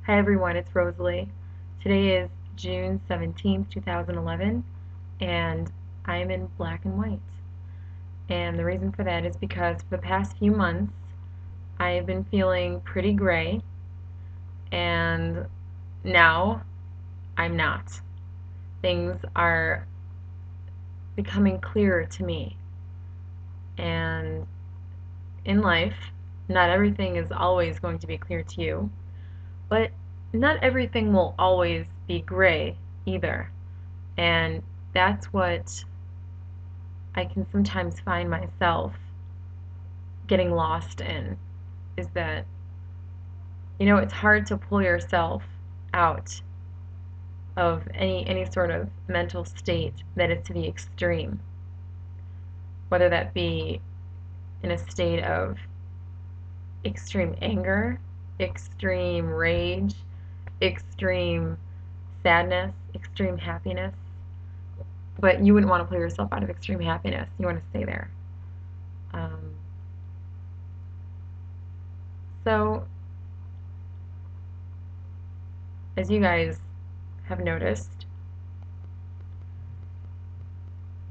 Hi everyone, it's Rosalie. Today is June 17th, 2011, and I am in black and white. And the reason for that is because for the past few months, I have been feeling pretty gray, and now I'm not. Things are becoming clearer to me. And in life, not everything is always going to be clear to you, but not everything will always be gray either. And that's what I can sometimes find myself getting lost in, is that, it's hard to pull yourself out of any sort of mental state that is to the extreme, whether that be in a state of extreme anger, extreme rage, extreme sadness, extreme happiness. But you wouldn't want to pull yourself out of extreme happiness. You want to stay there. So, as you guys have noticed,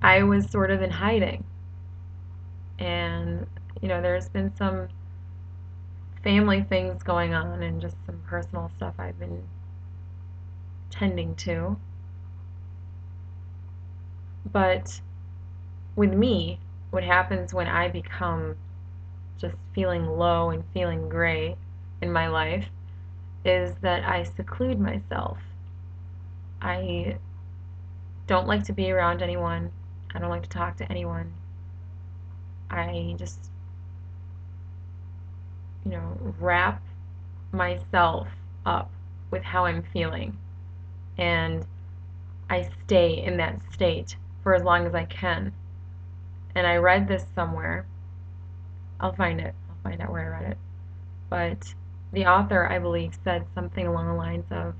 I was sort of in hiding. And, there's been some family things going on and just some personal stuff I've been tending to. But with me, what happens when I become just feeling low and feeling gray in my life is that I seclude myself. I don't like to be around anyone. I don't like to talk to anyone. I just, wrap myself up with how I'm feeling. And I stay in that state for as long as I can. And I read this somewhere. I'll find it. I'll find out where I read it. But the author, I believe, said something along the lines of,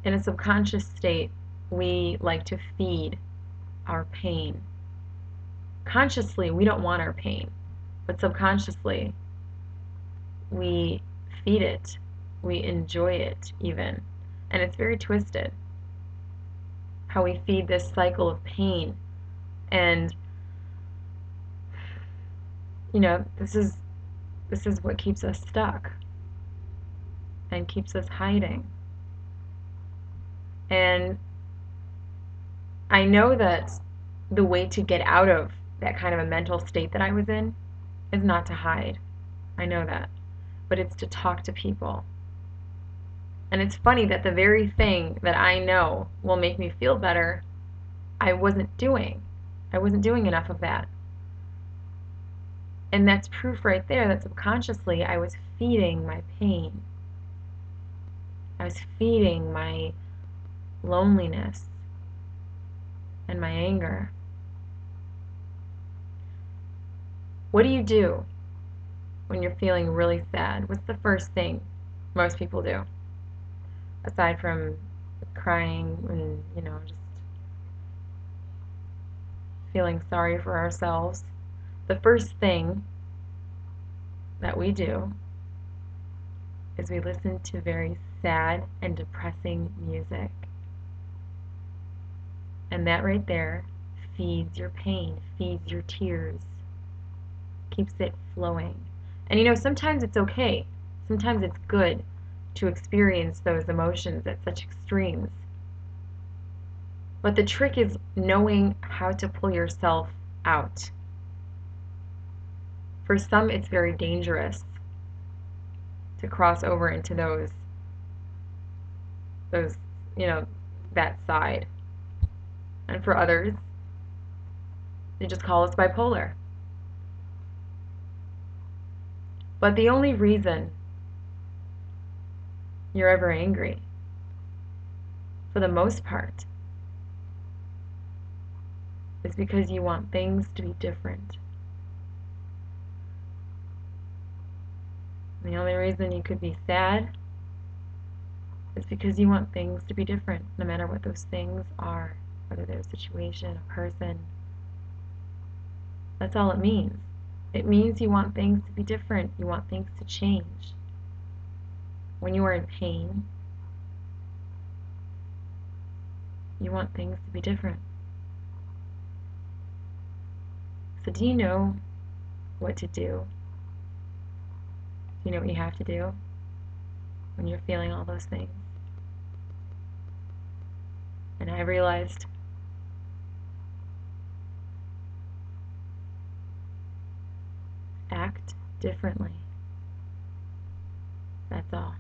in a subconscious state, we like to feed our pain. Consciously, we don't want our pain, but subconsciously, we feed it. We enjoy it, even. And it's very twisted how we feed this cycle of pain. And this is what keeps us stuck and keeps us hiding. And I know that the way to get out of that kind of a mental state that I was in is not to hide. I know that. But it's to talk to people. And it's funny that the very thing that I know will make me feel better, I wasn't doing. I wasn't doing enough of that. And that's proof right there that subconsciously I was feeding my pain. I was feeding my loneliness and my anger. What do you do when you're feeling really sad? What's the first thing most people do? Aside from crying and, just feeling sorry for ourselves, the first thing that we do is we listen to very sad and depressing music. And that right there feeds your pain, feeds your tears, keeps it flowing. And sometimes it's okay. Sometimes it's good to experience those emotions at such extremes. But the trick is knowing how to pull yourself out. For some, it's very dangerous to cross over into those, that side. And for others, they just call us bipolar. But the only reason you're ever angry, for the most part, is because you want things to be different. And the only reason you could be sad is because you want things to be different, no matter what those things are, whether they're a situation, a person. That's all it means. It means you want things to be different. You want things to change. When you are in pain, you want things to be different. So do you know what to do? Do you know what you have to do when you're feeling all those things? And I realized act differently. That's all.